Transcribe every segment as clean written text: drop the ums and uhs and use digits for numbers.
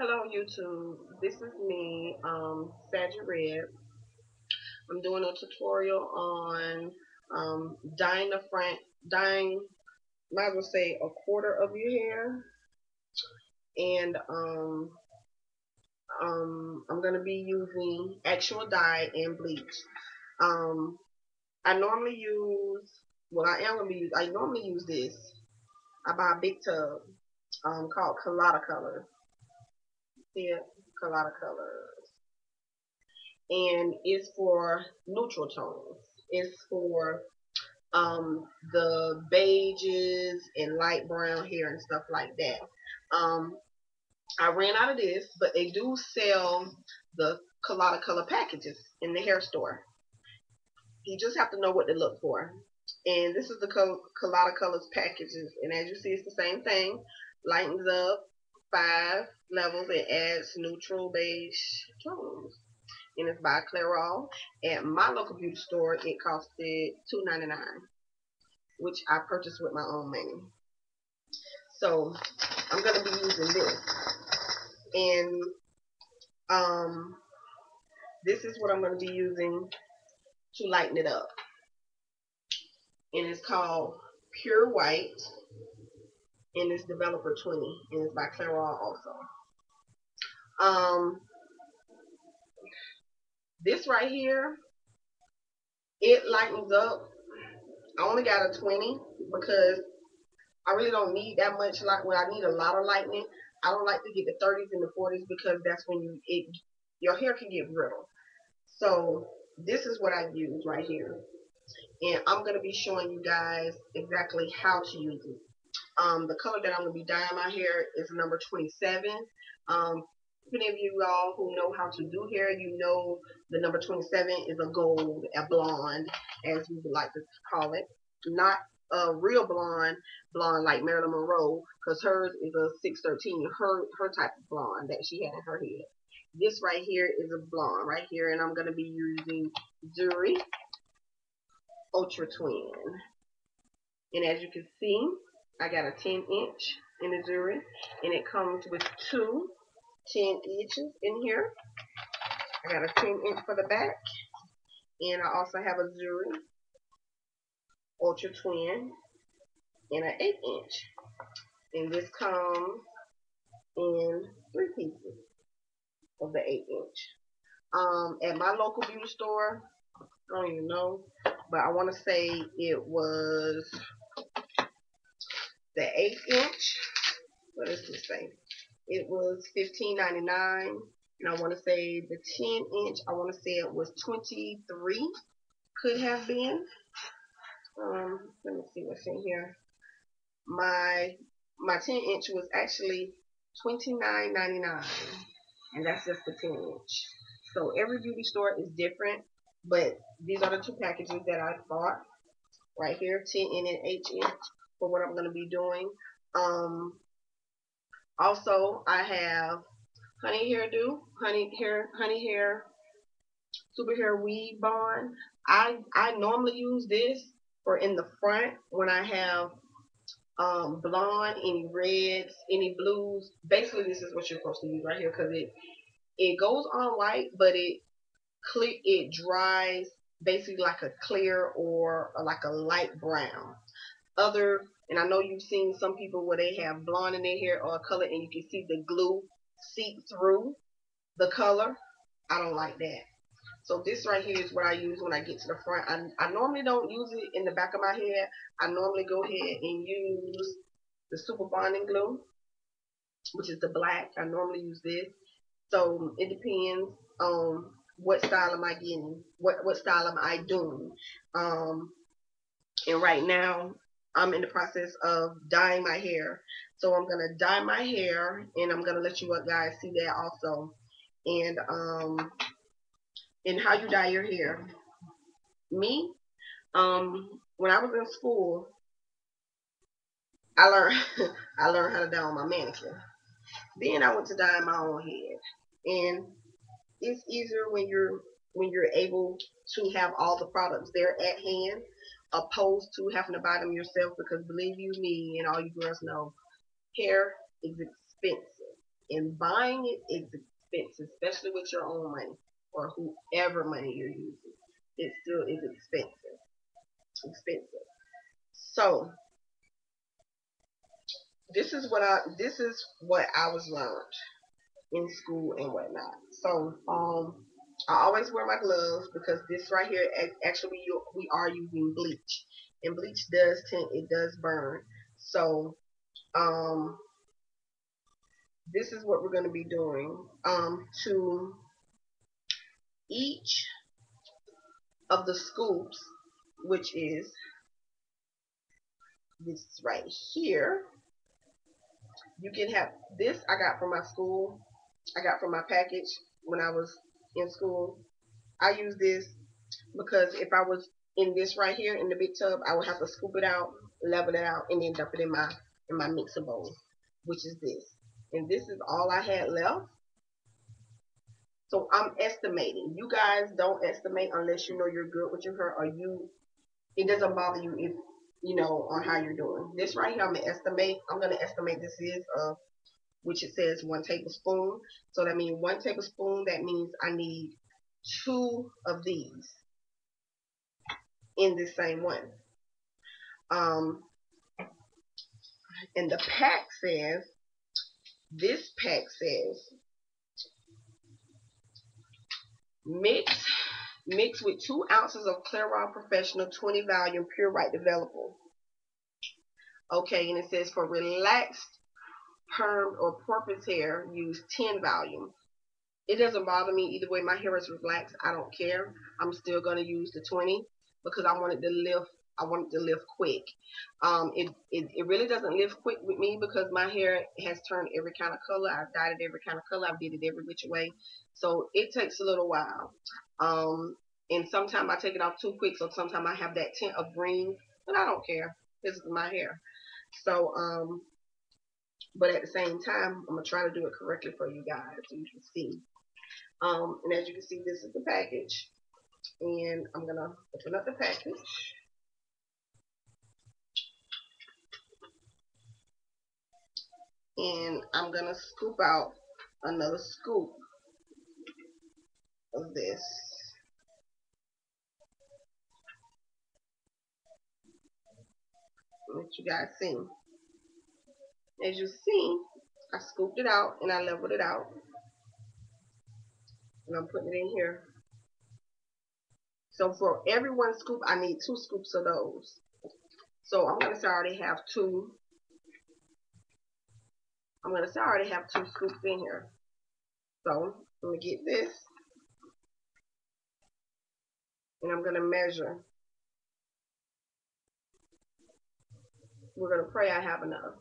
Hello YouTube, this is me, Sadie Red. I'm doing a tutorial on dyeing, might as well say a quarter of your hair, and I'm gonna be using actual dye and bleach. Um, I normally use, I normally use this. I buy a big tub, called Colada Color. See it? Colada Color. And it's for neutral tones. It's for the beiges and light brown hair and stuff like that. Um, I ran out of this, but they do sell the Colada Color packages in the hair store. You just have to know what to look for. And this is the Colada Colors packages, and as you see, it's the same thing. Lightens up 5 levels and adds neutral beige tones, and it's by Clairol. At my local beauty store, it costed $2.99, which I purchased with my own money. So I'm gonna be using this, and um, this is what I'm gonna be using to lighten it up, and it's called Pure White, and it's Developer 20, and it's by Clairol also. Um, this right here, it lightens up. I only got a 20 because I really don't need that much light. When I need a lot of lightning, I don't like to get the 30s and the 40s because that's when your hair can get brittle. So this is what I use right here, and I'm gonna be showing you guys exactly how to use it. The color that I'm gonna be dyeing my hair is number 27. Um, Many of you all who know how to do hair, you know the number 27 is a gold, a blonde, as we would like to call it. Not a real blonde like Marilyn Monroe, because hers is a 613, her type of blonde that she had in her head. This right here is a blonde right here, and I'm going to be using Zuri Ultra Twin. And as you can see, I got a 10-inch in the Zuri, and it comes with two 10 inches in here. I got a 10-inch for the back, and I also have a Zuri Ultra Twin and an 8-inch. And this comes in 3 pieces of the 8-inch. At my local beauty store, I don't even know, but I want to say it was the 8-inch. What does this say? It was $15.99, and I want to say the 10-inch. I want to say it was 23. Could have been. Let me see what's in here. My my 10-inch was actually $29.99, and that's just the 10-inch. So every beauty store is different, but these are the two packages that I bought right here, 10 inch and 8-inch, for what I'm going to be doing. Um, Also, I have honey hair, super hair weave bond. I normally use this for in the front when I have blonde, any reds, any blues. Basically, this is what you're supposed to use right here because it goes on white, but it dries basically like a clear or like a light brown. And I know you've seen some people where they have blonde in their hair or a color, and you can see the glue seep through the color. I don't like that. So this right here is what I use when I get to the front. I normally don't use it in the back of my head. I normally go ahead and use the super bonding glue, which is the black. I normally use this. So it depends on what style am I getting, what style am I doing. Um, and right now I'm in the process of dyeing my hair. So I'm gonna dye my hair, and I'm gonna let you guys see that also. And how you dye your hair. Me, when I was in school, I learned I learned how to dye on my manicure. Then I went to dye my own head, and it's easier when you're able to have all the products there at hand, opposed to having to buy them yourself. Because believe you me, and all you girls know, hair is expensive. And buying it is expensive, especially with your own money or whoever money you're using. It still is expensive. Expensive. So this is what I was learned in school and whatnot. So I always wear my gloves because this right here actually we are using bleach, and bleach does burn. So um this is what we're going to be doing. To each of the scoops, which is this right here, you can have this. I got from my school. I got from my package when I was in school. I use this because if I was in this right here in the big tub, I would have to scoop it out, level it out, and then dump it in my mixer bowl, which is this. And this is all I had left. So I'm estimating. You guys don't estimate unless you know you're good with your hair, or it doesn't bother you if you know on how you're doing. This right here, I'm gonna estimate. I'm gonna estimate this is which it says 1 tablespoon. So that means 1 tablespoon. That means I need 2 of these in the same one. Um, and the pack says, this pack says, mix mix with 2 ounces of Clairol Professional 20 volume pure white developable. Okay, and it says for relaxed, permed, or porpoise hair, use 10 volume. It doesn't bother me either way. My hair is relaxed. I don't care. I'm still gonna use the 20 because I want it to lift. I want it to lift quick. It really doesn't lift quick with me because my hair has turned every kind of color. I've dyed it every kind of color. I've did it every which way. So it takes a little while. Um, and sometimes I take it off too quick. So sometimes I have that tint of green, but I don't care. This is my hair. So but at the same time, I'm gonna try to do it correctly for you guys so you can see. And as you can see, this is the package. And I'm going to open up the package. And I'm going to scoop out another scoop of this. Let you guys see. As you see, I scooped it out and I leveled it out. And I'm putting it in here. So for every 1 scoop, I need 2 scoops of those. So I'm going to say I already have 2. I'm going to say I already have 2 scoops in here. So I'm going to get this. And I'm going to measure. We're going to pray I have enough.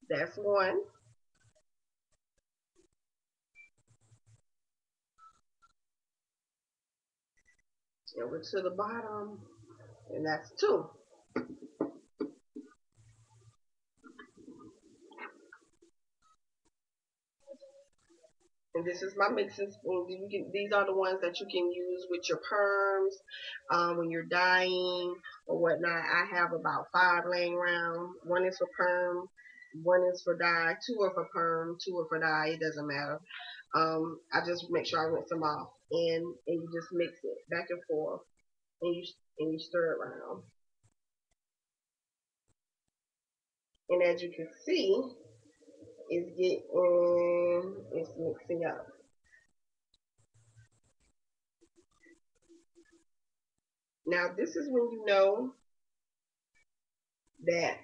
That's 1. Over to the bottom, and that's 2. And this is my mixing spoon. These are the ones that you can use with your perms when you're dyeing or whatnot. I have about 5 laying around. 1 is for perm, 1 is for dye, 2 are for perm, 2 are for dye. It doesn't matter. I just make sure I rinse them off, and you just mix it back and forth, and you stir it around. And as you can see, it's mixing up. Now this is when you know that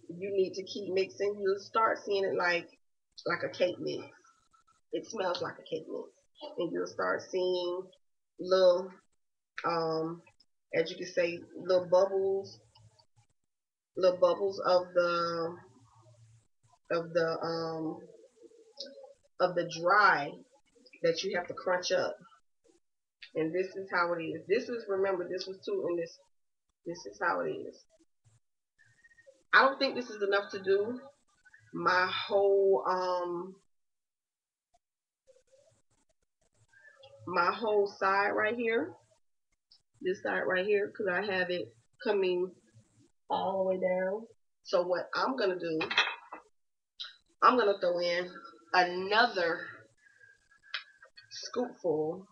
you need to keep mixing. You'll start seeing it like a cake mix. It smells like a cake mix, and you'll start seeing little as you can say, little bubbles of the um of the dry that you have to crunch up. And this is how it is. This is, remember, this was 2, and this is how it is. I don't think this is enough to do my whole side right here, this side right here, because I have it coming all the way down. So what I'm gonna do, I'm gonna throw in another scoopful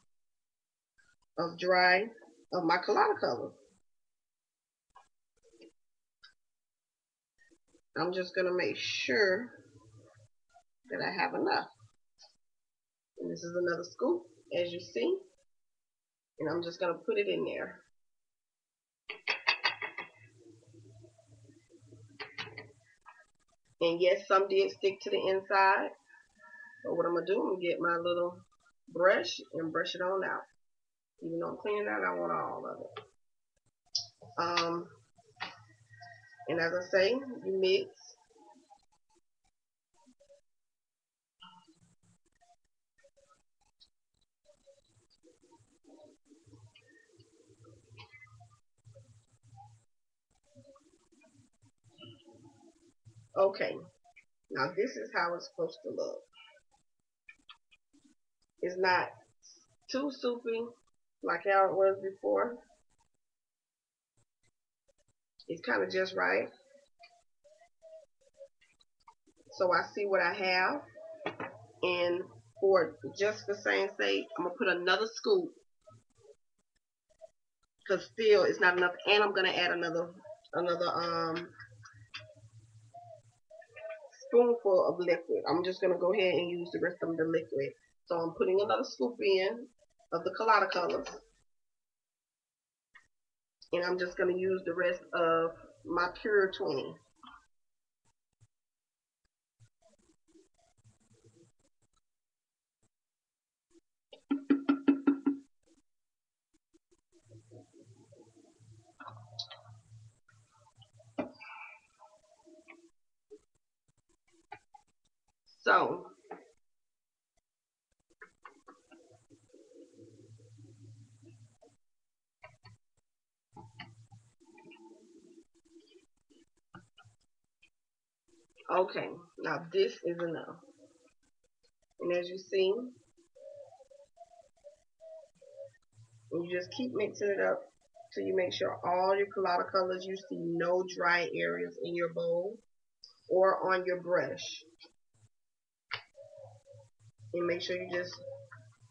of my colada color. I'm just going to make sure that I have enough. And this is another scoop, as you see. And I'm just going to put it in there. And yes, some did stick to the inside. But what I'm going to do, I'm going to get my little brush and brush it on out. Even though I'm cleaning out, I want all of it. And as I say, you mix. Okay, now this is how it's supposed to look. It's not too soupy like how it was before. It's kind of just right. So I see what I have. And for just the same sake, I'm going to put another scoop. Because still it's not enough. And I'm going to add another spoonful of liquid. I'm just going to go ahead and use the rest of the liquid. So I'm putting another scoop in of the colada colors. And I'm just going to use the rest of my pure 20. So okay, now this is enough. And as you see, and you just keep mixing it up till you make sure all your colada colors, you see no dry areas in your bowl or on your brush. And make sure you just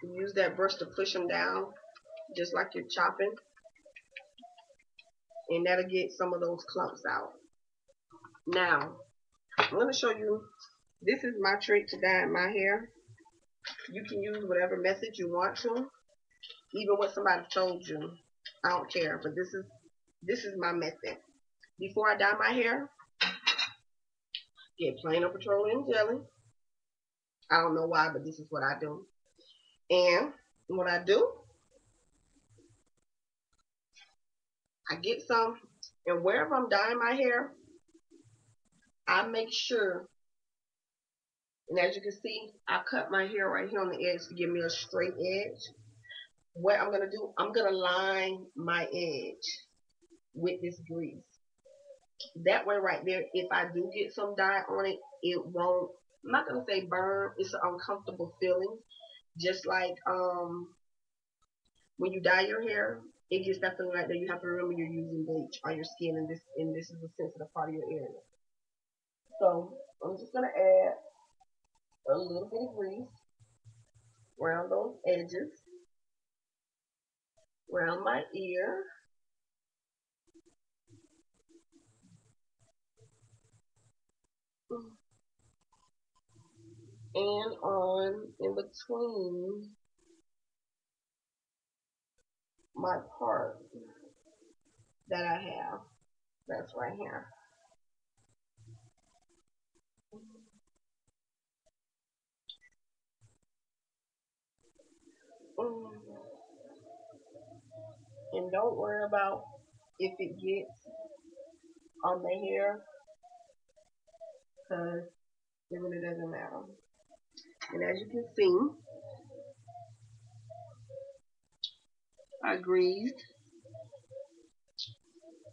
use that brush to push them down, just like you're chopping. And that'll get some of those clumps out. Now, I'm going to show you, this is my trick to dyeing my hair. You can use whatever method you want to, even what somebody told you. I don't care, but this is my method. Before I dye my hair, get plain old petroleum jelly. I don't know why, but this is what I do. And what I do, I get some, and wherever I'm dyeing my hair, I make sure, and as you can see, I cut my hair right here on the edge to give me a straight edge. What I'm going to do, I'm going to line my edge with this grease. That way right there, if I do get some dye on it, it won't, I'm not going to say burn, it's an uncomfortable feeling. Just like when you dye your hair, it gets that feeling right there. You have to remember you're using bleach on your skin, and this is a sensitive part of your area. So I'm just going to add a little bit of grease around those edges, around my ear, and on in between my part that I have. That's right here. And don't worry about if it gets on the hair, because it really doesn't matter. And as you can see, I greased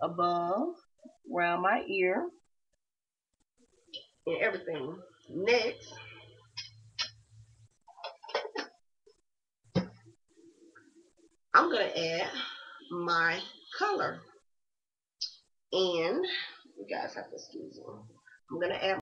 above, around my ear, and everything. Next, I'm going to add my color. And you guys have to excuse me. I'm going to add